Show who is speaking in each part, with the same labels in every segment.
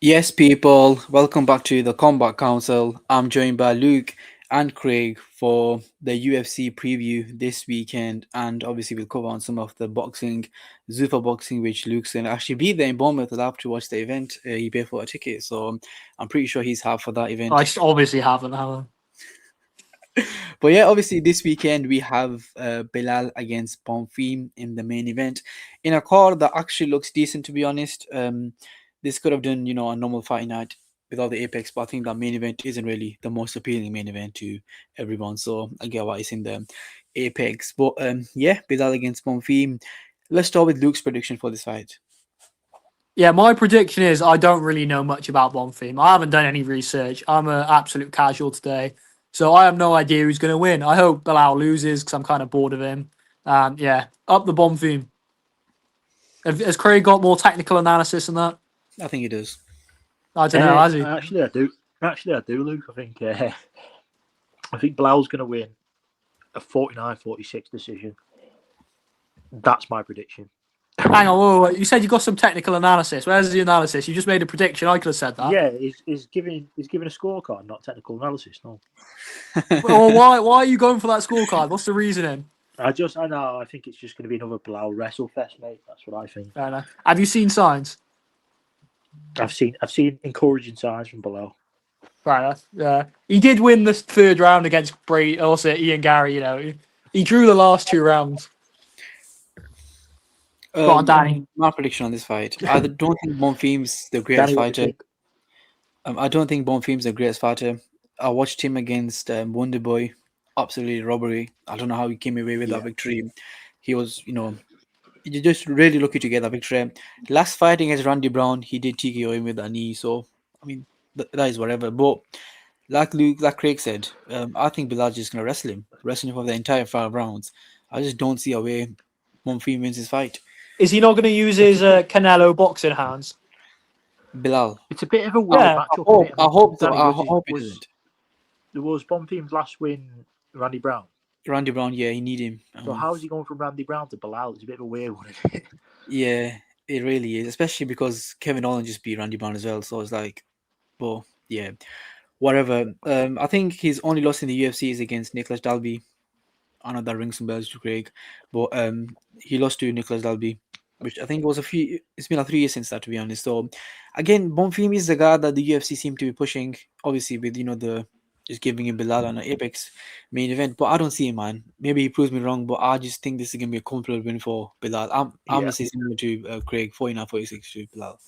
Speaker 1: Yes, people, welcome back to the Combat Council. I'm joined by Luke and Craig for the UFC preview this weekend, and obviously we'll cover on some of the boxing, Zufa boxing, which Luke's gonna actually be there in Bournemouth. I'll have to watch the event. He paid for a ticket, so I'm pretty sure he's half for that
Speaker 2: I
Speaker 1: event.
Speaker 2: obviously haven't, have I?
Speaker 1: But yeah, obviously this weekend we have Belal against Bonfim in the main event in a card that actually looks decent, to be honest. This could have done, a normal fight night without the Apex, but I think that main event isn't really the most appealing main event to everyone. So I get why it's in the Apex. But yeah, Belal against Bonfim. Let's start with Luke's prediction for this fight.
Speaker 2: Yeah, my prediction is I don't really know much about Bonfim. I haven't done any research. I'm an absolute casual today. So I have no idea who's going to win. I hope Bilal loses because I'm kind of bored of him. Yeah, up the Bonfim. Has Craig got more technical analysis than that?
Speaker 1: I think it does.
Speaker 2: I don't know, has he?
Speaker 3: Actually, I do. Actually, I do, Luke. I think Blau's going to win a 49-46 decision. That's my prediction.
Speaker 2: Hang on, whoa. You said you got some technical analysis. Where's the analysis? You just made a prediction. I could have said that.
Speaker 3: Yeah, he's giving a scorecard, not technical analysis. No.
Speaker 2: Well, why are you going for that scorecard? What's the reasoning?
Speaker 3: I know. I think it's just going to be another Blau wrestle fest, mate. That's what I think.
Speaker 2: Fair enough. Have you seen signs?
Speaker 3: I've seen encouraging signs from below.
Speaker 2: Fair enough. Yeah, he did win the third round against also Ian Gary. You know, he drew the last two rounds. Go on, Danny.
Speaker 1: My prediction on this fight. I don't think Bonfim's the greatest fighter. I don't think Bonfim's the greatest fighter. I watched him against Wonderboy. Absolutely robbery. I don't know how he came away with that victory. He was, you're just really lucky to get that victory. Last fight against Randy Brown, he did TKO him with that knee. So, I mean, that is whatever. But like Craig said, I think Bilal's just going to wrestle him for the entire 5 rounds. I just don't see a way Bonfim wins his fight.
Speaker 2: Is he not going to use his Canelo boxing hands?
Speaker 1: Bilal.
Speaker 3: It's a bit of a weird
Speaker 1: matchup. I hope so. I hope it isn't.
Speaker 3: There was Bonfim's last win, Randy Brown.
Speaker 1: Randy Brown, yeah, he need him.
Speaker 3: So how is he going from Randy Brown to Belal? It's a bit of a weird one, isn't it?
Speaker 1: Yeah, it really is, especially because Kevin Nolan just beat Randy Brown as well. So it's like, well, yeah, whatever. I think his only loss in the UFC is against Nicholas Dalby. I know that rings some bells to Craig, but he lost to Nicholas Dalby, which I think was it's been like 3 years since that, to be honest. So again, Bonfim is the guy that the UFC seem to be pushing, obviously with the just giving him Bilal on an Apex main event, but I don't see him, man. Maybe he proves me wrong, but I just think this is gonna be a comfortable win for Bilal. I'm gonna say similar to Craig, 49-46 to Bilal.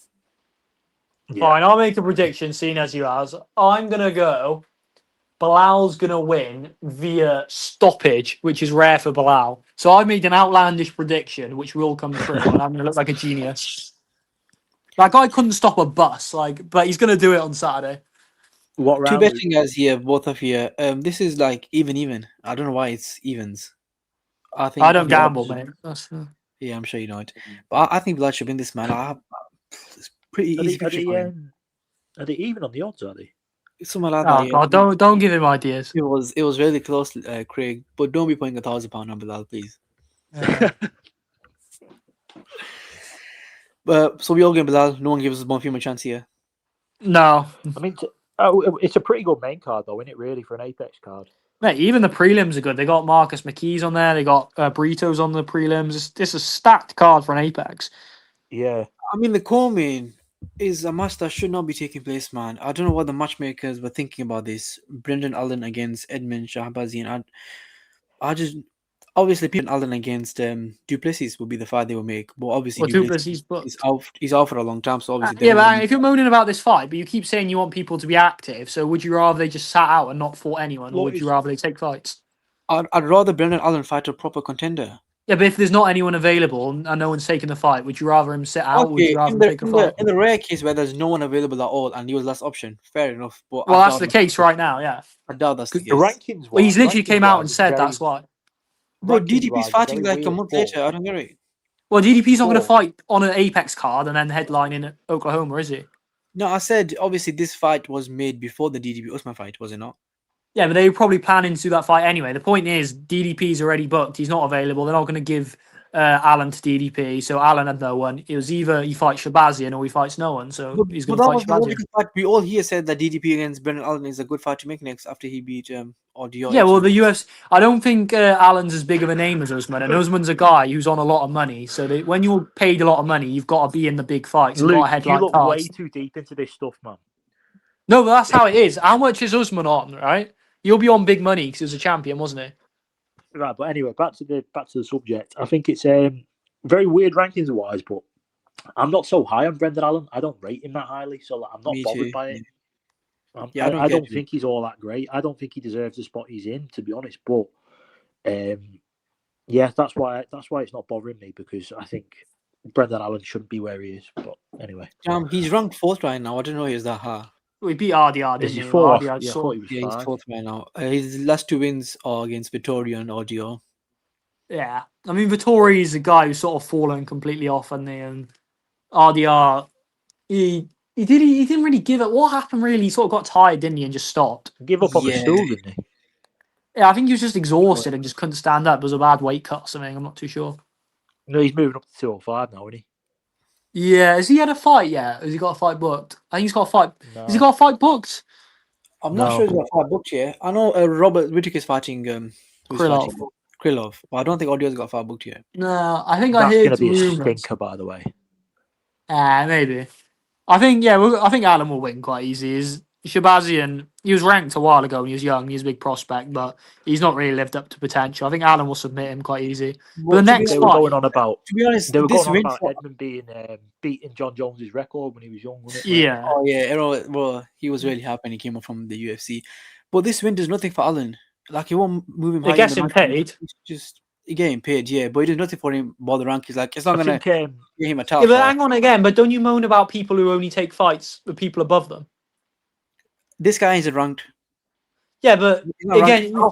Speaker 2: Yeah. Fine, I'll make a prediction, seeing as you ask. I'm gonna go. Bilal's gonna win via stoppage, which is rare for Bilal. So I made an outlandish prediction, which will come true, and I'm gonna look like a genius. That guy couldn't stop a bus, but he's gonna do it on Saturday.
Speaker 3: What round?
Speaker 1: Two betting guys here, both of you. This is like even. I don't know why it's evens.
Speaker 2: I don't gamble, mate.
Speaker 1: Yeah, I'm sure you know it. But I think Bilal should win this, man. It's pretty easy.
Speaker 3: Are they even on the odds? Are they?
Speaker 1: Something like that.
Speaker 2: God, don't give him ideas.
Speaker 1: It was really close, Craig. But don't be putting £1,000 on Bilal, please. So we all get Bilal. No one gives us Bonfim a chance here.
Speaker 2: No,
Speaker 3: I mean, it's a pretty good main card, though, isn't it? Really, for an Apex card.
Speaker 2: Mate, even the prelims are good. They got Marcus McGhee's on there. They got Brito's on the prelims. It's a stacked card for an Apex.
Speaker 3: Yeah,
Speaker 1: I mean the co-main is a match that should not be taking place, man. I don't know what the matchmakers were thinking about this. Brendan Allen against Edmen Shahbazyan. I just obviously Brendan Allen against Duplessis will be the fight they will make, but obviously Duplessis he's out for a long time, so obviously
Speaker 2: but if you're moaning about this fight, but you keep saying you want people to be active, so would you rather they just sat out and not fought anyone, or would you rather they take fights?
Speaker 1: I'd rather Brendan Allen fight a proper contender.
Speaker 2: Yeah, but if there's not anyone available and no one's taking the fight, would you rather him sit out? Or would you rather him take a fight?
Speaker 1: In the rare case where there's no one available at all and he was last option, fair enough. But
Speaker 2: well, that's the case right now. Yeah,
Speaker 1: I doubt that's the case.
Speaker 3: The rankings.
Speaker 2: Well, he's literally came out and said that's why.
Speaker 1: Bro, DDP's fighting like a month later. I don't get it.
Speaker 2: Well, DDP's not going to fight on an Apex card and then headline in Oklahoma, is he?
Speaker 1: No, I said obviously this fight was made before the DDP Usman fight, was it not?
Speaker 2: Yeah, but they were probably planning to do that fight anyway. The point is, DDP's already booked. He's not available. They're not going to give Alan to DDP. So Alan had no one. It was either he fights Shahbazyan or he fights no one. So he's going to
Speaker 1: that
Speaker 2: fight
Speaker 1: was the only
Speaker 2: Shahbazyan.
Speaker 1: good fight. We all here said that DDP against Brendan Allen is a good fight to make next after he beat Audio.
Speaker 2: Yeah, well, the UFC. I don't think Alan's as big of a name as Usman, and Usman's a guy who's on a lot of money. So when you're paid a lot of money, you've got to be in the big fights. You've got
Speaker 3: Luke,
Speaker 2: to
Speaker 3: you
Speaker 2: headline
Speaker 3: look
Speaker 2: cards.
Speaker 3: way too deep into this stuff, man.
Speaker 2: No, but that's how it is. How much is Usman on? Right, you'll be on big money because he was a champion, wasn't he?
Speaker 3: Right, but anyway, back to the subject. I think it's very weird rankings wise, but I'm not so high on Brendan Allen. I don't rate him that highly, so I'm not
Speaker 1: Me
Speaker 3: bothered
Speaker 1: too.
Speaker 3: by it.
Speaker 1: Yeah, I
Speaker 3: I
Speaker 1: don't
Speaker 3: don't
Speaker 1: get it.
Speaker 3: think he's all that great. I don't think he deserves the spot he's in, to be honest. But yeah, that's why it's not bothering me, because I think Brendan Allen shouldn't be where he is. But anyway,
Speaker 1: He's ranked 4th right now. I didn't know he was that high.
Speaker 2: We beat RDR,
Speaker 3: is
Speaker 2: didn't
Speaker 3: he
Speaker 2: he?
Speaker 3: fourth?
Speaker 2: RDR
Speaker 3: Yeah, I
Speaker 2: sort
Speaker 3: thought
Speaker 2: of-
Speaker 3: he was
Speaker 1: Yeah, he's
Speaker 3: 5.
Speaker 1: 4th right now. His last 2 wins are against Vittorio and Audio.
Speaker 2: Yeah, I mean Vittori is a guy who's sort of fallen completely off, and RDR he didn't really give it. What happened really? He sort of got tired, didn't he, and just stopped.
Speaker 3: Give up on the
Speaker 1: Yeah.
Speaker 3: stool, didn't he?
Speaker 2: Yeah, I think he was just exhausted and just couldn't stand up. It was a bad weight cut or something. I'm not too sure.
Speaker 3: No, he's moving up to 205 now, isn't he?
Speaker 2: Yeah, has he had a fight yet? Has he got a fight booked? I think he's got a fight.
Speaker 3: No.
Speaker 2: Has he got a fight booked?
Speaker 1: I'm not
Speaker 3: No.
Speaker 1: sure he's got a fight booked yet. I know Robert Whittaker's fighting who's
Speaker 2: Krylov.
Speaker 1: fighting Krylov, but I don't think Audio's got a fight booked yet.
Speaker 2: No, I think
Speaker 3: That's
Speaker 2: I
Speaker 3: going
Speaker 2: heard
Speaker 3: to be a
Speaker 2: rumors.
Speaker 3: stinker, by the way.
Speaker 2: Maybe. I think I think Alan will win quite easy. Is Shahbazyan? He was ranked a while ago when he was young. He was a big prospect, but he's not really lived up to potential. I think Alan will submit him quite easy. But the next
Speaker 3: They were
Speaker 2: fight,
Speaker 3: going on about
Speaker 1: To be honest,
Speaker 3: they were
Speaker 1: this
Speaker 3: going on
Speaker 1: win
Speaker 3: about
Speaker 1: for,
Speaker 3: Edmen beating John Jones's record when he was young, wasn't it?
Speaker 2: yeah,
Speaker 1: oh yeah, everyone, well, he was really happy when he came up from the UFC. But this win does nothing for Allen. Like, he won't move him
Speaker 2: they
Speaker 1: high
Speaker 2: get
Speaker 1: in the
Speaker 2: him
Speaker 1: rankings.
Speaker 2: paid.
Speaker 1: He's just getting paid, yeah, but it does nothing for him by the rankings. Like, it's not
Speaker 3: I
Speaker 1: gonna
Speaker 3: think
Speaker 1: give him a
Speaker 2: Yeah,
Speaker 1: tough
Speaker 2: but
Speaker 1: fight.
Speaker 2: hang on again. But don't you moan about people who only take fights with people above them?
Speaker 1: This guy isn't ranked.
Speaker 2: Yeah, but
Speaker 1: He's not ranked.
Speaker 2: again,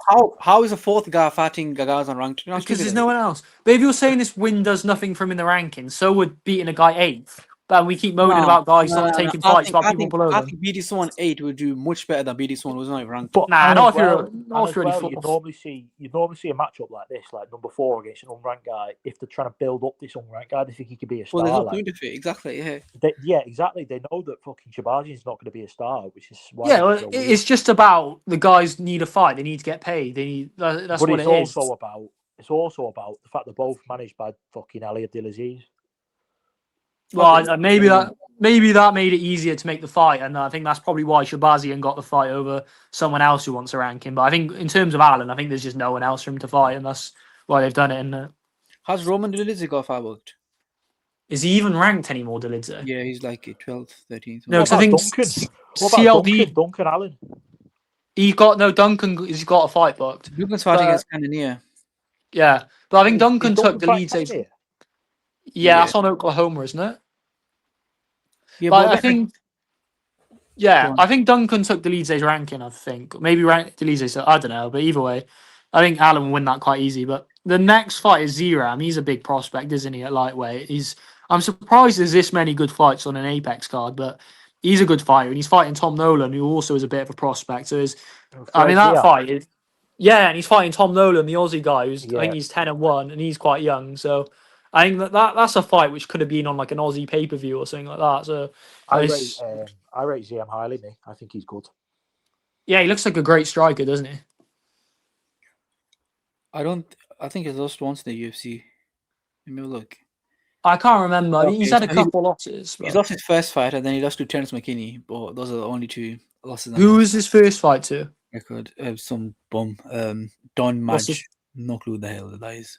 Speaker 1: How is a 4th guy fighting guys unranked? You know how
Speaker 2: because
Speaker 1: stupid
Speaker 2: there's
Speaker 1: that
Speaker 2: no one else. But if you're saying this win does nothing for him in the rankings, so would beating a guy 8th. But we keep moaning about guys not taking fights about people below
Speaker 1: I
Speaker 2: them.
Speaker 1: think BD Swan 8 would do much better than BD Swan who's not even ranked.
Speaker 3: But
Speaker 2: Nah,
Speaker 3: and
Speaker 2: not
Speaker 3: as
Speaker 2: if you're
Speaker 3: well,
Speaker 2: not if you're only
Speaker 3: you'd
Speaker 2: 4th.
Speaker 3: normally see a matchup like this, like number 4 against an unranked guy. If they're trying to build up this unranked guy, they think he could be a star.
Speaker 1: Well, there's no
Speaker 3: like,
Speaker 1: point of it. Exactly, yeah.
Speaker 3: yeah, exactly. They know that fucking Shahbazyan's not going to be a star, which is why.
Speaker 2: Yeah,
Speaker 3: it's
Speaker 2: well,
Speaker 3: so weird.
Speaker 2: it's just about the guys need a fight. They need to get paid. They need that's
Speaker 3: But
Speaker 2: what
Speaker 3: it's
Speaker 2: it is.
Speaker 3: also about the fact they're both managed by fucking Elliot Abdelaziz.
Speaker 2: Well,
Speaker 1: Okay.
Speaker 2: maybe that made it easier to make the fight, and I think that's probably why Shahbazyan got the fight over someone else who wants to rank him. But I think in terms of Allen, I think there's just no one else for him to fight, and that's why they've done it. And
Speaker 1: Has Roman Dolidze got a fight booked?
Speaker 2: is he even ranked anymore, Dolidze?
Speaker 1: Yeah, he's like 12th, 13th.
Speaker 2: No,
Speaker 3: What
Speaker 2: because I
Speaker 3: about
Speaker 2: think
Speaker 3: Duncan? What about
Speaker 2: CLD
Speaker 3: Duncan Allen?
Speaker 2: he got no Duncan. He's got a fight booked.
Speaker 1: Duncan's fighting
Speaker 2: But-
Speaker 1: against Cannonier.
Speaker 2: Yeah, but I think
Speaker 3: Is
Speaker 2: Duncan took
Speaker 3: fighting
Speaker 2: Dolidze's.
Speaker 3: here?
Speaker 2: Yeah, that's on Oklahoma, isn't it?
Speaker 1: Yeah,
Speaker 2: But
Speaker 1: but
Speaker 2: I think,
Speaker 1: Go
Speaker 2: yeah,
Speaker 1: on.
Speaker 2: I think Duncan took Dolidze's ranking. I think maybe Dolidze's. I don't know, but either way, I think Allen will win that quite easy. But the next fight is Ziam. He's a big prospect, isn't he? At lightweight, I'm surprised there's this many good fights on an Apex card, but he's a good fighter, and he's fighting Tom Nolan, who also is a bit of a prospect. So I mean, that fight is. Yeah, and he's fighting Tom Nolan, the Aussie guy, who's I think he's 10-1, and he's quite young. So I think that's a fight which could have been on like an Aussie pay per view or something like that. So
Speaker 3: I rate Ziam highly, me. I think he's good.
Speaker 2: yeah, he looks like a great striker, doesn't he?
Speaker 1: I think he's lost once in the UFC. Let me have a look.
Speaker 2: I can't remember. I mean, he's
Speaker 1: Okay,
Speaker 2: had a
Speaker 1: so
Speaker 2: couple losses.
Speaker 1: He's
Speaker 2: But...
Speaker 1: lost his first fight and then he lost to Terence McKinney, but those are the only 2 losses.
Speaker 2: Who was his first fight to?
Speaker 1: Record? Some bum. Don
Speaker 2: What's
Speaker 1: Madge. No clue who the hell that is.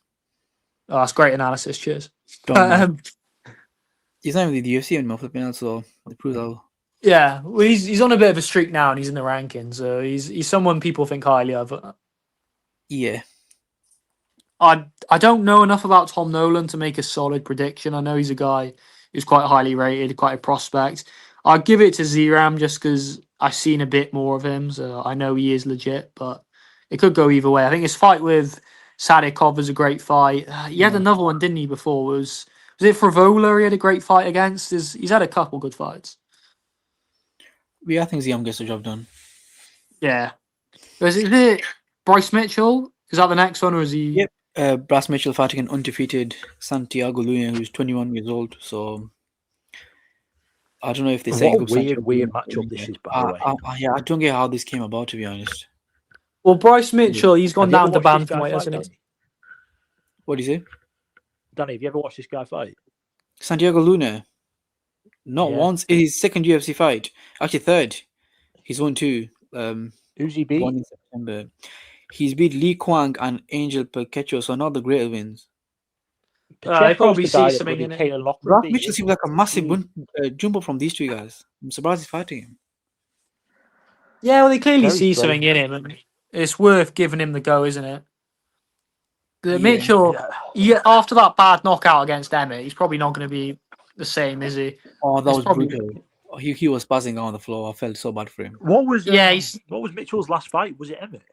Speaker 2: Oh, that's great analysis. Cheers.
Speaker 1: Don Madge.
Speaker 2: Um,
Speaker 1: He's not even in the UFC anymore, flipping out, so it proves how.
Speaker 2: yeah, well, he's on a bit of a streak now, and he's in the rankings. So he's someone people think highly of.
Speaker 1: Yeah.
Speaker 2: I don't know enough about Tom Nolan to make a solid prediction. I know he's a guy who's quite highly rated, quite a prospect. I'd give it to Ziam just because I've seen a bit more of him, so I know he is legit, but it could go either way. I think his fight with Sadikov was a great fight. He had another one, didn't he, before? Was it Frivola he had a great fight against? He's had a couple good fights.
Speaker 1: Yeah, I think Ziam gets the job done.
Speaker 2: Yeah. Is it Bryce Mitchell? Is that the next one, or is he...
Speaker 1: Yep. Bryce Mitchell fighting an undefeated Santiago Luna, who's 21 years old. So I don't know if they're saying
Speaker 3: What a
Speaker 1: up Santiago
Speaker 3: weird
Speaker 1: Luna.
Speaker 3: matchup this is, by the way.
Speaker 1: Yeah, I don't get how this came about, to be honest.
Speaker 2: Well, Bryce Mitchell, he's gone
Speaker 3: Have you ever
Speaker 2: down to
Speaker 3: watched this guy
Speaker 2: bantamweight,
Speaker 3: fight,
Speaker 2: hasn't he?
Speaker 3: Danny?
Speaker 1: What do you say?
Speaker 3: Danny, have you ever watched this guy fight?
Speaker 1: Santiago Luna. Not
Speaker 3: Yeah.
Speaker 1: once. In his second UFC fight. Actually, third. He's won 2.
Speaker 3: Who's he beat?
Speaker 1: One in September. He's beat Lee Kwang and Angel Perquecho, so not the great wins.
Speaker 2: They
Speaker 3: Pacheco's
Speaker 2: probably
Speaker 3: the guy
Speaker 2: see
Speaker 3: that
Speaker 2: something
Speaker 3: bloody
Speaker 2: in it.
Speaker 3: Kalen Lachlan
Speaker 1: Bryce
Speaker 3: beat,
Speaker 1: Mitchell
Speaker 3: isn't
Speaker 1: seems
Speaker 3: he?
Speaker 1: like a massive jump up from these two guys. I'm surprised he's fighting him.
Speaker 2: Yeah, well, they clearly
Speaker 3: Very
Speaker 2: see
Speaker 3: strange.
Speaker 2: something in him, and it's worth giving him the go, isn't it? The
Speaker 1: Yeah.
Speaker 2: Mitchell, after that bad knockout against Emmett, he's probably not going to be the same, is he?
Speaker 1: Oh, that
Speaker 2: It's
Speaker 1: was
Speaker 2: probably-
Speaker 1: brutal. He was passing on the floor. I felt so bad for him.
Speaker 3: What was
Speaker 2: Yeah,
Speaker 3: what was Mitchell's last fight? Was it Emmett?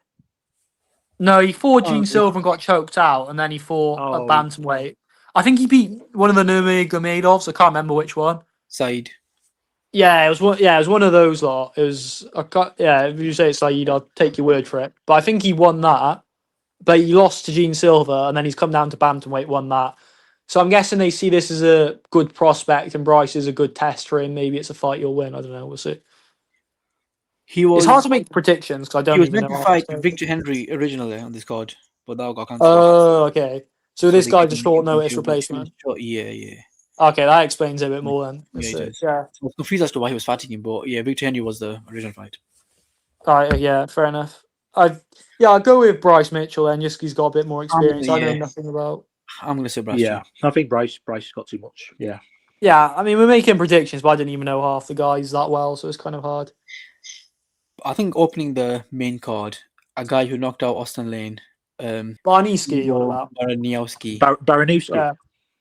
Speaker 2: No, he fought
Speaker 1: Oh,
Speaker 2: Gene
Speaker 1: yeah.
Speaker 2: Silva and got choked out, and then he fought a
Speaker 3: Oh.
Speaker 2: bantamweight. I think he beat one of the Nurmagomedovs. I can't remember which one.
Speaker 1: Said.
Speaker 2: Yeah, it was one. Yeah, it was one of those lot. It was. If you say it's Saeed, I'll take your word for it. But I think he won that. But he lost to Gene Silva, and then he's come down to bantamweight, won that. So I'm guessing they see this as a good prospect, and Bryce is a good test for him. Maybe it's a fight you'll win. I don't know. We'll see.
Speaker 1: He was.
Speaker 2: It's hard to make predictions because I
Speaker 1: He
Speaker 2: don't
Speaker 1: was
Speaker 2: even
Speaker 1: meant
Speaker 2: know.
Speaker 1: to
Speaker 2: how
Speaker 1: fight
Speaker 2: to say.
Speaker 1: Victor Henry originally on this card, but that got cancelled.
Speaker 2: Oh, okay. So this
Speaker 1: they
Speaker 2: guy's
Speaker 1: gave
Speaker 2: a
Speaker 1: him
Speaker 2: short notice
Speaker 1: a
Speaker 2: replacement.
Speaker 1: Yeah.
Speaker 2: Okay, that explains it a bit more then.
Speaker 1: Yeah, it does.
Speaker 2: Yeah.
Speaker 1: I was confused as to why he was fighting him, but yeah, Victor Henry was the original fight.
Speaker 2: All right, yeah, fair enough. I'll go with Bryce Mitchell then, just 'cause he's got a bit more experience. I know
Speaker 1: yeah.
Speaker 2: nothing about.
Speaker 1: I'm gonna say Bryce.
Speaker 3: Yeah,
Speaker 1: too.
Speaker 3: I think Bryce has got too much. Yeah.
Speaker 2: Yeah, I mean we're making predictions, but I didn't even know half the guys that well, so it's kind of hard.
Speaker 1: I think opening the main card, a guy who knocked out Austin Lane,
Speaker 2: Baraniewski, you're on about.
Speaker 1: Baraniewski.
Speaker 3: Baraniewski.
Speaker 2: Yeah,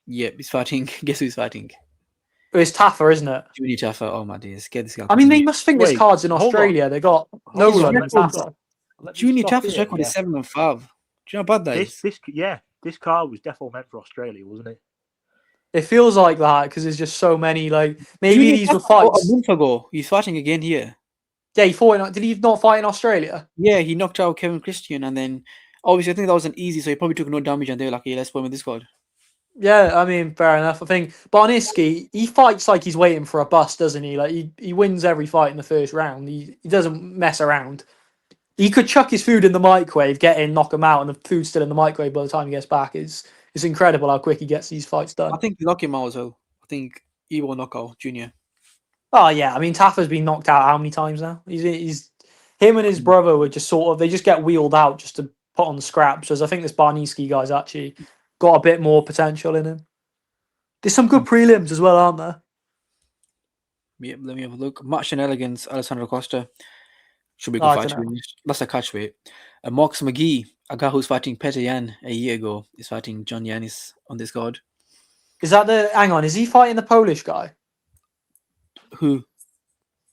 Speaker 1: Yeah, he's fighting. Guess who he's fighting?
Speaker 2: it's Tafa, isn't it?
Speaker 1: Junior Tafa. Oh my days, get this guy.
Speaker 2: I mean, they must think this
Speaker 3: Wait,
Speaker 2: card's in
Speaker 3: hold on.
Speaker 2: Australia. They got
Speaker 3: Hold
Speaker 2: Nolan
Speaker 3: on,
Speaker 2: and
Speaker 3: let me
Speaker 2: Tafa.
Speaker 3: Let me
Speaker 1: Junior
Speaker 3: stop
Speaker 1: Tafa's
Speaker 3: here,
Speaker 1: record
Speaker 3: yeah.
Speaker 1: is 7-5. Do you know how bad that is?
Speaker 3: This car was definitely meant for Australia, wasn't it?
Speaker 2: It feels like that because there's just so many. Like maybe
Speaker 1: Junior
Speaker 2: these were
Speaker 1: Tafa fought
Speaker 2: fights.
Speaker 1: a month ago. He's fighting again here.
Speaker 2: Yeah, he fought. Did he not fight in Australia?
Speaker 1: Yeah, he knocked out Kevin Christian, and then obviously I think that was an easy, so he probably took no damage, and they were like, "Yeah, let's put him in this squad."
Speaker 2: Yeah, I mean, fair enough. I think Baraniewski, he fights like he's waiting for a bust, doesn't he? Like he wins every fight in the first round. He doesn't mess around. He could chuck his food in the microwave, get in, knock him out, and the food's still in the microwave by the time he gets back. It's incredible how quick he gets these fights done.
Speaker 1: I think he knocked him out as well. I think he will knock out Junior.
Speaker 2: Oh yeah, I mean Tafa's been knocked out how many times now? He's him and his brother were just sort of they just get wheeled out just to put on the scraps. Whereas I think this Baraniewski guy's actually got a bit more potential in him. There's some good prelims as well, aren't there?
Speaker 1: Yeah, let me have a look. Matt Schnell against Alessandro Costa. Should be a
Speaker 2: Oh,
Speaker 1: good
Speaker 2: I
Speaker 1: fight.
Speaker 2: dunno.
Speaker 1: To be honest. That's a catchweight. Marcus McGhee, a guy who's fighting Petr Yan a year ago, is fighting John Yannis on this card.
Speaker 2: Is that the hang on? Is he fighting the Polish guy?
Speaker 1: Who?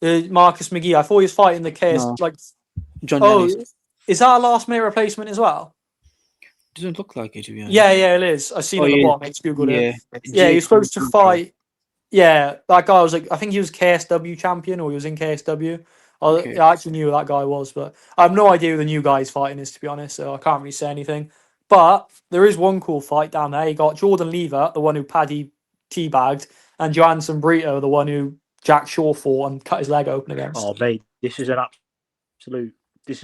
Speaker 2: Marcus McGhee. I thought he was fighting the KS.
Speaker 1: No.
Speaker 2: Like,
Speaker 1: John
Speaker 2: oh,
Speaker 1: Yannis.
Speaker 2: is that a last minute replacement as well?
Speaker 1: Doesn't look like it, to be honest.
Speaker 2: Yeah, it is. I seen
Speaker 1: Oh,
Speaker 2: it on the
Speaker 1: yeah.
Speaker 2: bottom. I just googled it.
Speaker 1: Yeah.
Speaker 2: Yeah, he was
Speaker 1: Jake
Speaker 2: supposed to
Speaker 1: Cooper.
Speaker 2: fight. Yeah, that guy was like, I think he was KSW champion or he was in KSW.
Speaker 1: Okay.
Speaker 2: I actually knew who that guy was, but I have no idea who the new guy is fighting is, to be honest, so I can't really say anything. But there is one cool fight down there. You got Jordan Leavitt, the one who Paddy teabagged, and Joanderson Brito, the one who Jack Shaw fought and cut his leg open against.
Speaker 3: Oh mate, this is an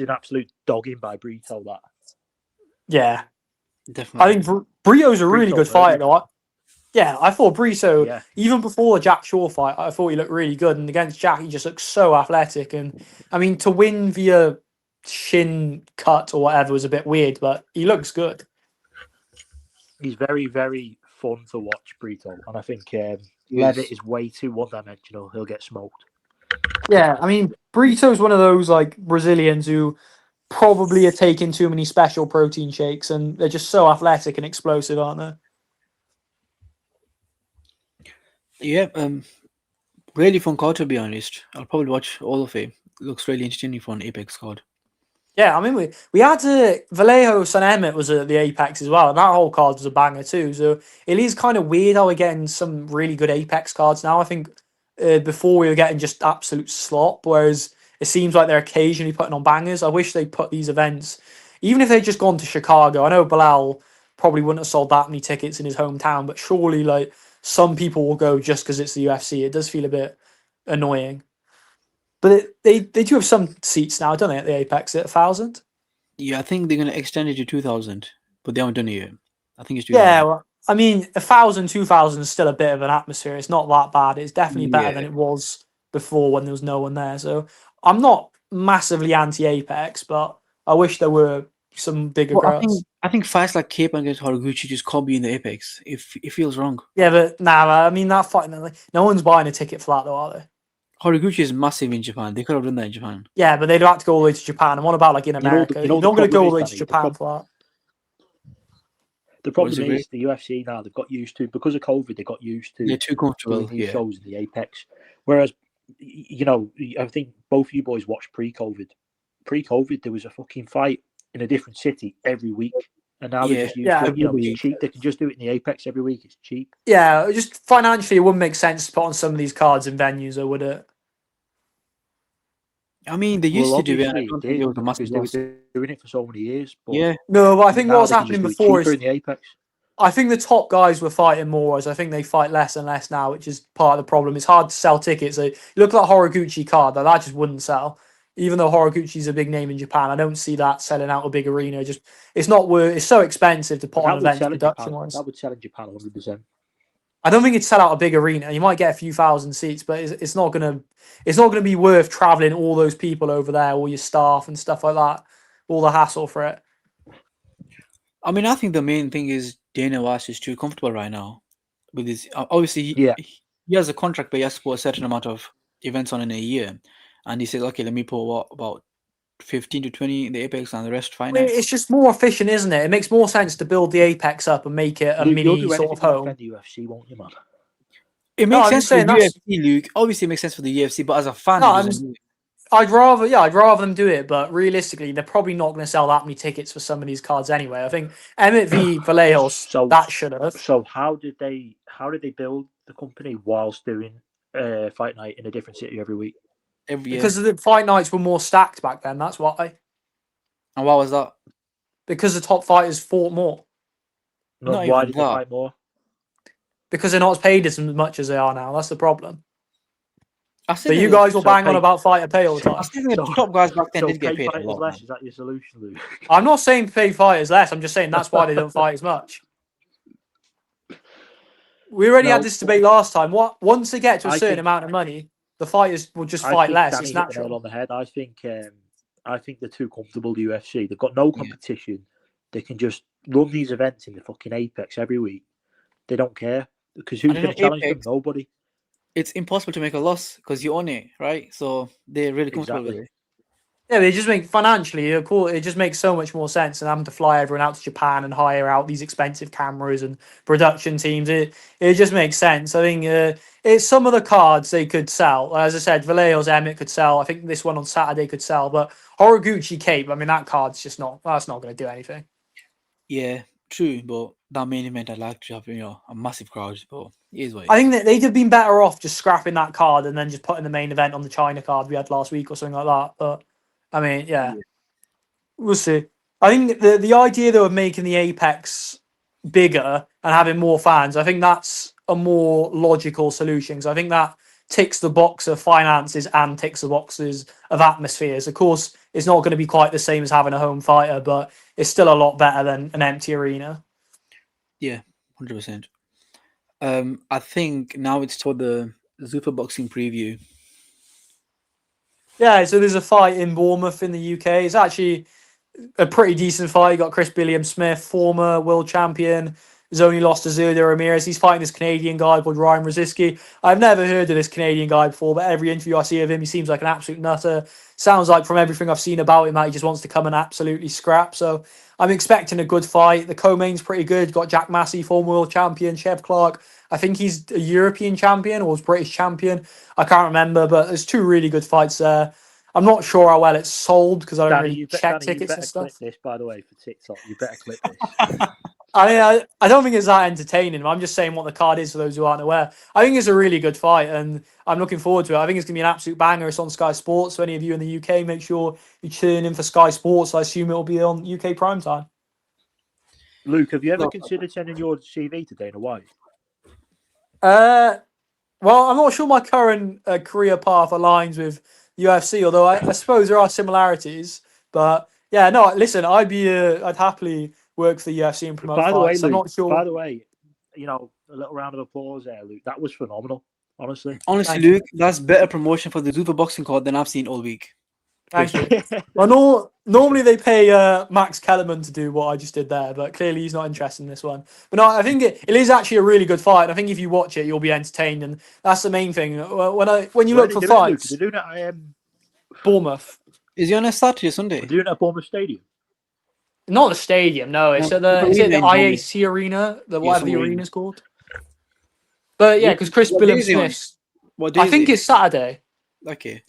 Speaker 3: absolute dogging by Brito. That
Speaker 2: Yeah.
Speaker 1: Definitely.
Speaker 2: I think Brito's a really
Speaker 3: Brito
Speaker 2: good fighter,
Speaker 3: murdered.
Speaker 2: though. Yeah, I thought Brito,
Speaker 3: Yeah.
Speaker 2: even before the Jack Shaw fight, I thought he looked really good. And against Jack, he just looked so athletic. And I mean, to win via shin cut or whatever was a bit weird, but he looks good.
Speaker 3: He's very, very fun to watch, Brito, and I think Leavitt is way too one-dimensional. He'll get smoked.
Speaker 2: Yeah, I mean, Brito's one of those like Brazilians who probably are taking too many special protein shakes, and they're just so athletic and explosive, aren't they?
Speaker 1: Yeah, really fun card, to be honest. I'll probably watch all of it. Looks really entertaining for an Apex card.
Speaker 2: Yeah, I mean, we had Vallejo San Emmett was at the Apex as well, and that whole card was a banger too. So it is kind of weird how we're getting some really good Apex cards now. I think before we were getting just absolute slop, whereas it seems like they're occasionally putting on bangers. I wish they put these events, even if they'd just gone to Chicago. I know Belal probably wouldn't have sold that many tickets in his hometown. But surely, like, some people will go just because it's the UFC. It does feel a bit annoying. But they do have some seats now, don't they, at the Apex at 1,000?
Speaker 1: Yeah, I think they're gonna extend it to 2,000, but they haven't done it yet. I think it's 2,000.
Speaker 2: Yeah, well, I mean, 1,000, 2,000 is still a bit of an atmosphere. It's not that bad. It's definitely better than it was before when there was no one there. So I'm not massively anti-Apex, but I wish there were some bigger
Speaker 1: Well,
Speaker 2: crowds.
Speaker 1: I think fights like Cape against Horiguchi just can't be in the Apex. It feels wrong.
Speaker 2: Yeah, but nah, I mean, that fight, no one's buying a ticket for that, though, are they?
Speaker 1: Horiguchi is massive in Japan. They could have done that in Japan.
Speaker 2: Yeah, but they'd have to go all the way to Japan. And what about, like, in America? You're not going to go all the way to Japan for that.
Speaker 3: The problem is the UFC now, they've got used to, because of COVID, they got used to
Speaker 1: They're too comfortable
Speaker 3: doing these shows in the Apex. Whereas, you know, I think both of you boys watched pre-COVID. Pre-COVID, there was a fucking fight in a different city every week. And now they're just used to it. You know, it's cheap. They can just do it in the Apex every week. It's cheap.
Speaker 2: Yeah, just financially, it wouldn't make sense to put on some of these cards in venues, or would it?
Speaker 1: I mean, they used to do it.
Speaker 3: They were doing it for so many years. But
Speaker 1: yeah.
Speaker 2: No, but I think what was happening before is
Speaker 3: in the Apex.
Speaker 2: I think the top guys were fighting more, as I think they fight less and less now, which is part of the problem. It's hard to sell tickets. So you look at that Horiguchi card, that just wouldn't sell. Even though Horiguchi's a big name in Japan, I don't see that selling out a big arena. Just it's not worth. It's so expensive to put on events production-wise.
Speaker 3: That would sell in Japan 100%.
Speaker 2: I don't think it'd sell out a big arena. You might get a few thousand seats, but it's not gonna be worth traveling all those people over there, all your staff and stuff like that, all the hassle for it.
Speaker 1: I mean, I think the main thing is Dana White is too comfortable right now with his. Obviously, he has a contract, but he has to put a certain amount of events on in a year, and he says, "Okay, let me put about 15 to 20 in the Apex and the rest Fight Night."
Speaker 2: It's just more efficient, isn't it? It makes more sense to build the Apex up and make it a mini sort of home.
Speaker 3: The UFC, won't you, man?
Speaker 1: It makes sense for the UFC, Luke. Obviously, it makes sense for the UFC, but as a fan,
Speaker 2: I'd rather them do it. But realistically, they're probably not going to sell that many tickets for some of these cards anyway. I think Emmett v. Vallejo, that should have.
Speaker 3: So how did they build the company whilst doing Fight Night in a different city every week?
Speaker 2: Because the Fight Nights were more stacked back then. That's why.
Speaker 1: And why was that?
Speaker 2: Because the top fighters fought more.
Speaker 3: No, why did they fight more?
Speaker 2: Because they're not paid as much as they are now. That's the problem.
Speaker 1: So
Speaker 2: you guys will bang on about fighter pay all the time.
Speaker 1: I think the top guys back then did get paid a lot.
Speaker 3: Less. Is that your solution, Luke?
Speaker 2: I'm not saying pay fighters less. I'm just saying that's why they don't fight as much. We already had this debate last time. Once they get to a certain amount of money, the fighters will just fight less. It's natural.
Speaker 3: On the head. I think they're too comfortable. The UFC. They've got no competition. Yeah. They can just run these events in the fucking Apex every week. They don't care because who's going to challenge them? Nobody.
Speaker 1: It's impossible to make a loss because you own it, right? So they're really comfortable with it.
Speaker 2: Yeah, they just make financially, of course, it just makes so much more sense than having to fly everyone out to Japan and hire out these expensive cameras and production teams. It just makes sense. I think it's some of the cards they could sell. As I said, Vallejo's Emmett could sell. I think this one on Saturday could sell. But Horiguchi Cape, I mean, that card's just that's not going to do anything.
Speaker 1: Yeah, true. But that main event, I'd like to have, a massive crowd. But it is what it is.
Speaker 2: I think that they'd have been better off just scrapping that card and then just putting the main event on the China card we had last week or something like that. But I mean, yeah. We'll see. I think the idea though of making the Apex bigger and having more fans, I think that's a more logical solution. Because I think that ticks the box of finances and ticks the boxes of atmospheres. Of course, it's not going to be quite the same as having a home fighter, but it's still a lot better than an empty arena.
Speaker 1: Yeah, 100%. I think now it's for the Zuffa boxing preview.
Speaker 2: Yeah, so there's a fight in Bournemouth in the UK. It's actually a pretty decent fight. You got Chris Billiam-Smith, former world champion. He's only lost to Zurdo Ramirez. He's fighting this Canadian guy called Ryan Rosiski. I've never heard of this Canadian guy before, but every interview I see of him, he seems like an absolute nutter. Sounds like from everything I've seen about him that he just wants to come and absolutely scrap. So I'm expecting a good fight. The co-main's pretty good. Got Jack Massey, former world champion, Chev Clark. I think he's a European champion or was British champion. I can't remember, but there's two really good fights there. I'm not sure how well it's sold because I don't really check tickets and stuff.
Speaker 3: Clip this, by the way, for TikTok. You better clip this.
Speaker 2: I don't think it's that entertaining. I'm just saying what the card is for those who aren't aware. I think it's a really good fight, and I'm looking forward to it. I think it's going to be an absolute banger. It's on Sky Sports. So any of you in the UK, make sure you tune in for Sky Sports. I assume it will be on UK primetime.
Speaker 3: Luke, have you ever considered sending your CV to Dana White?
Speaker 2: Well, I'm not sure my current career path aligns with UFC, although I suppose there are similarities. But yeah, no, listen, I'd happily work for the UFC and promote
Speaker 3: By the way,
Speaker 2: fights.
Speaker 3: Luke,
Speaker 2: I'm not sure.
Speaker 3: By the way, a little round of applause there, Luke. That was phenomenal, honestly.
Speaker 1: Honestly, Luke, that's better promotion for the Zuva boxing card than I've seen all week.
Speaker 2: Thank you. Well, normally they pay Max Kellerman to do what I just did there, but clearly he's not interested in this one. But no, I think it is actually a really good fight. And I think if you watch it, you'll be entertained, and that's the main thing. When you look for fights,
Speaker 3: they're doing it at
Speaker 2: Bournemouth.
Speaker 1: Is he on a Saturday or Sunday?
Speaker 3: They're doing it at Bournemouth Stadium.
Speaker 2: Not the stadium, no. It's at the IAC Arena, whatever the arena's called. But yeah, because Chris Billam Smith. I think it's Saturday.
Speaker 1: Okay.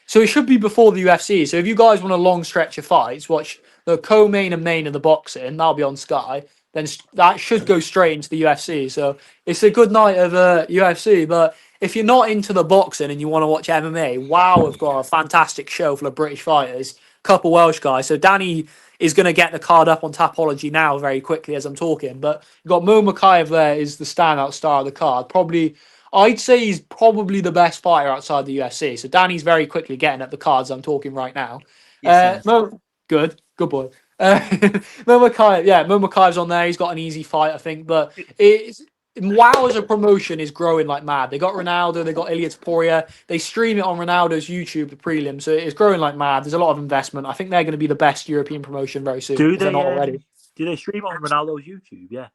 Speaker 2: So it should be before the UFC. So if you guys want a long stretch of fights, watch the co-main and main of the boxing. That'll be on Sky. Then that should go straight into the UFC. So it's a good night of UFC. But if you're not into the boxing and you want to watch MMA, wow, we've got a fantastic show full of British fighters, couple Welsh guys. So Danny is going to get the card up on Tapology now very quickly as I'm talking. But you've got Mo Mikhaev there is the standout star of the card. I'd say he's probably the best fighter outside the UFC. So Danny's very quickly getting at the cards I'm talking right now.
Speaker 1: Yes,
Speaker 2: Good boy. Mo Mikhaev's on there. He's got an easy fight, I think. But WoW as a promotion is growing like mad. They got Ronaldo, they got Ilya Taporia. They stream it on Ronaldo's YouTube, the prelim. So it's growing like mad. There's a lot of investment. I think they're going to be the best European promotion very soon.
Speaker 3: Do they
Speaker 2: not already?
Speaker 3: Do they stream it on Ronaldo's YouTube? Yeah.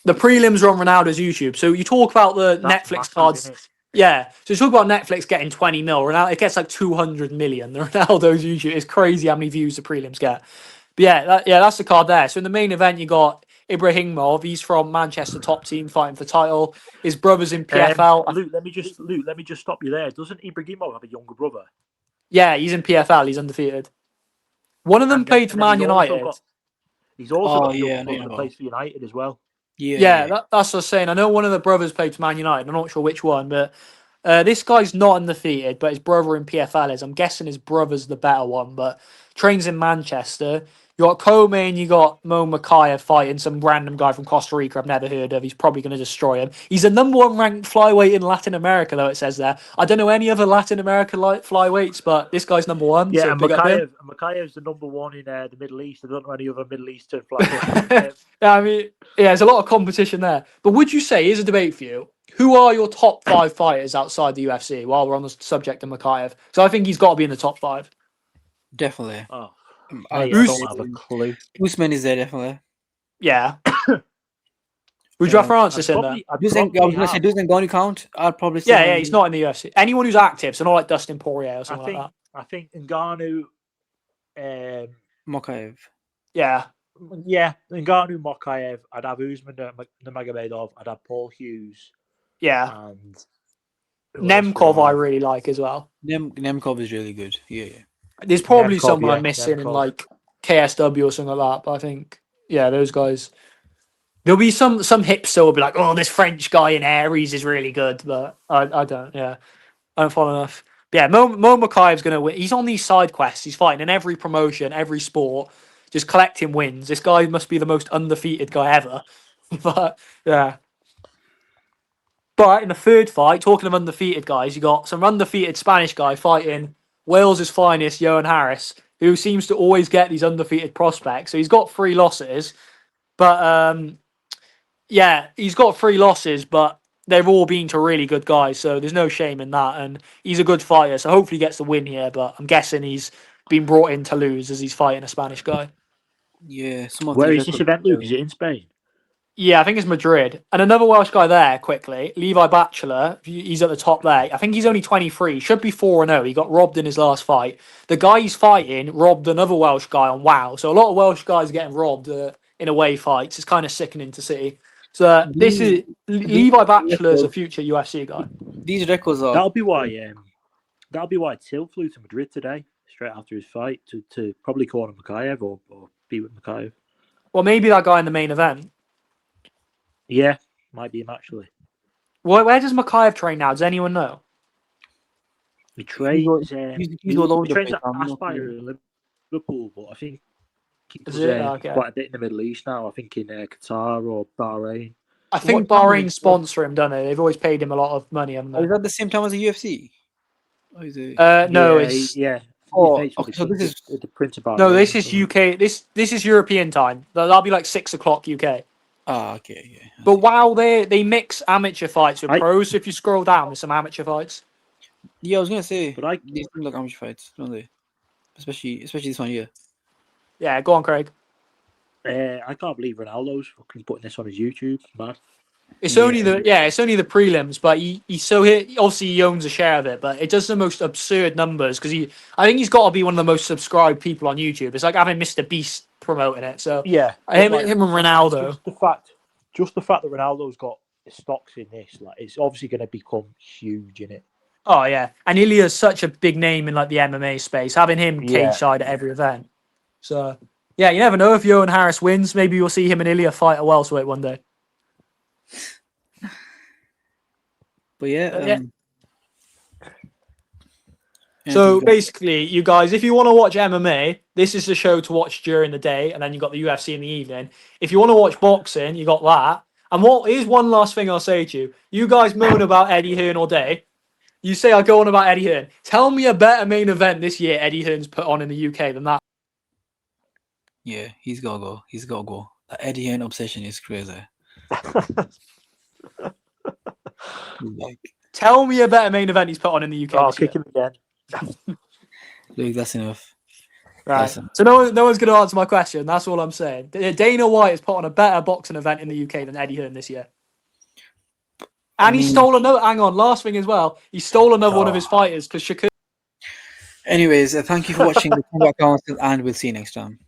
Speaker 2: The prelims are on Ronaldo's YouTube. So you talk about the Netflix cards. Yeah. So you talk about Netflix getting 20 mil. Ronaldo, it gets like 200 million. The Ronaldo's YouTube. It's crazy how many views the prelims get. But that's the card there. So in the main event, you got Ibrahimov. He's from Manchester top team fighting for title. His brother's in PFL.
Speaker 3: Luke, let me just stop you there. Doesn't Ibrahimov have a younger brother?
Speaker 2: Yeah, he's in PFL. He's undefeated. One of them played for Man United.
Speaker 3: He's also got a younger brother that plays for United as well.
Speaker 2: Yeah, that's what I was saying. I know one of the brothers played for Man United. I'm not sure which one, but this guy's not undefeated, but his brother in PFL is. I'm guessing his brother's the better one, but trains in Manchester. You got co-main, you got Mo Mikhaev fighting some random guy from Costa Rica I've never heard of. He's probably going to destroy him. He's the number one ranked flyweight in Latin America, though, it says there. I don't know any other Latin American flyweights, but this guy's number one.
Speaker 3: Yeah,
Speaker 2: so
Speaker 3: and Mikhaev's the number one in the Middle East. I don't know any other Middle Eastern flyweight.
Speaker 2: There's a lot of competition there. But would you say, here's a debate for you, who are your top 5 fighters outside the UFC while we're on the subject of Mikhaev? So I think he's got to be in the top 5.
Speaker 1: Definitely.
Speaker 3: Oh.
Speaker 1: I
Speaker 3: don't have a clue.
Speaker 1: Usman is there, definitely.
Speaker 2: Yeah. Would you have Francis in there?
Speaker 1: Doesn't Ngannou count? I'd probably say.
Speaker 2: Yeah, he's not in the UFC. Anyone who's active, so not like Dustin Poirier or something like that.
Speaker 3: I think Ngannou,
Speaker 1: Mikhaev.
Speaker 2: Yeah,
Speaker 3: Ngannou, Mikhaev. I'd have Usman, Nurmagomedov. I'd have Paul Hughes.
Speaker 2: Yeah.
Speaker 3: And
Speaker 2: Nemkov I really like as well.
Speaker 1: Nemkov is really good. Yeah.
Speaker 2: There's probably someone I'm missing in like KSW or something like that, but I think those guys. There'll be some hipster will be like, oh, this French guy in Aries is really good, but I don't. Yeah, I don't follow enough. But yeah, Mo Mikhaev's gonna win. He's on these side quests. He's fighting in every promotion, every sport, just collecting wins. This guy must be the most undefeated guy ever. But yeah. But in the third fight, talking of undefeated guys, you got some undefeated Spanish guy fighting Wales's finest, Johan Harris, who seems to always get these undefeated prospects. So he's got 3 losses, but he's got 3 losses, but they've all been to really good guys. So there's no shame in that, and he's a good fighter. So hopefully he gets the win here. But I'm guessing he's been brought in to lose as he's fighting a Spanish guy.
Speaker 1: Yeah.
Speaker 3: Where is this event, Luke? Is it in Spain?
Speaker 2: Yeah, I think it's Madrid. And another Welsh guy there, quickly, Levi Batchelor. He's at the top there. I think he's only 23. Should be 4-0. He got robbed in his last fight. The guy he's fighting robbed another Welsh guy on WoW. So a lot of Welsh guys are getting robbed in away fights. It's kind of sickening to see. So this is Levi Batchelor's a future UFC guy.
Speaker 1: These records are...
Speaker 3: That'll be why Till flew to Madrid today, straight after his fight, to probably corner Mikhaev or be with Mikhaev.
Speaker 2: Well, maybe that guy in the main event.
Speaker 3: Yeah, might be him actually.
Speaker 2: Where does Mikhaev train now? Does anyone know?
Speaker 3: He trains.
Speaker 1: He's all over
Speaker 3: he trains
Speaker 1: the
Speaker 3: at
Speaker 1: place.
Speaker 3: Aspire in Liverpool, but I think He
Speaker 2: Is
Speaker 3: does
Speaker 2: it? Okay.
Speaker 3: quite a bit in the Middle East now. I think in Qatar or Bahrain.
Speaker 2: I think Bahrain sponsor him, don't they? They've always paid him a lot of money, haven't they?
Speaker 1: Is that the same time as the UFC? Or is it?
Speaker 2: No, it's
Speaker 1: Oh, okay, so this is
Speaker 3: the Prince of Bahrain.
Speaker 2: no, this is UK. This is European time. That'll be like 6 o'clock UK.
Speaker 1: Ah, okay, yeah.
Speaker 2: But wow, they mix amateur fights with pros. So if you scroll down, there's some amateur fights.
Speaker 1: Yeah, I was gonna say,
Speaker 3: but
Speaker 1: these seem like amateur fights, don't they? Especially this one here.
Speaker 2: Yeah, go on, Craig.
Speaker 3: I can't believe Ronaldo's fucking putting this on his YouTube, man.
Speaker 2: It's only the prelims, but obviously he owns a share of it, but it does the most absurd numbers because I think he's got to be one of the most subscribed people on YouTube. It's like having Mr. Beast promoting it. So
Speaker 3: yeah,
Speaker 2: him and Ronaldo.
Speaker 3: Just the fact that Ronaldo's got stocks in this, like, it's obviously going to become huge in it.
Speaker 2: Oh yeah, and Ilya's such a big name in like the MMA space. Having him cage side at every event. So yeah, you never know if Johan Harris wins. Maybe you'll see him and Ilya fight at welterweight one day.
Speaker 1: But yeah.
Speaker 2: So basically, you guys, if you want to watch MMA, this is the show to watch during the day, and then you got the UFC in the evening. If you want to watch boxing, you got that. And here's one last thing I'll say to you. You guys moan about Eddie Hearn all day. You say I go on about Eddie Hearn. Tell me a better main event this year Eddie Hearn's put on in the UK than that.
Speaker 1: Yeah, he's got to go. He's got to go. The Eddie Hearn obsession is crazy.
Speaker 2: Tell me a better main event he's put on in the UK.
Speaker 3: I'll kick him again.
Speaker 1: Luke, that's enough.
Speaker 2: Right. So no one's going to answer my question. That's all I'm saying. Dana White has put on a better boxing event in the UK than Eddie Hearn this year. And he stole another. Hang on, last thing as well. He stole another one of his fighters because Shakur.
Speaker 1: Anyways, thank you for watching the Combat Council, and we'll see you next time.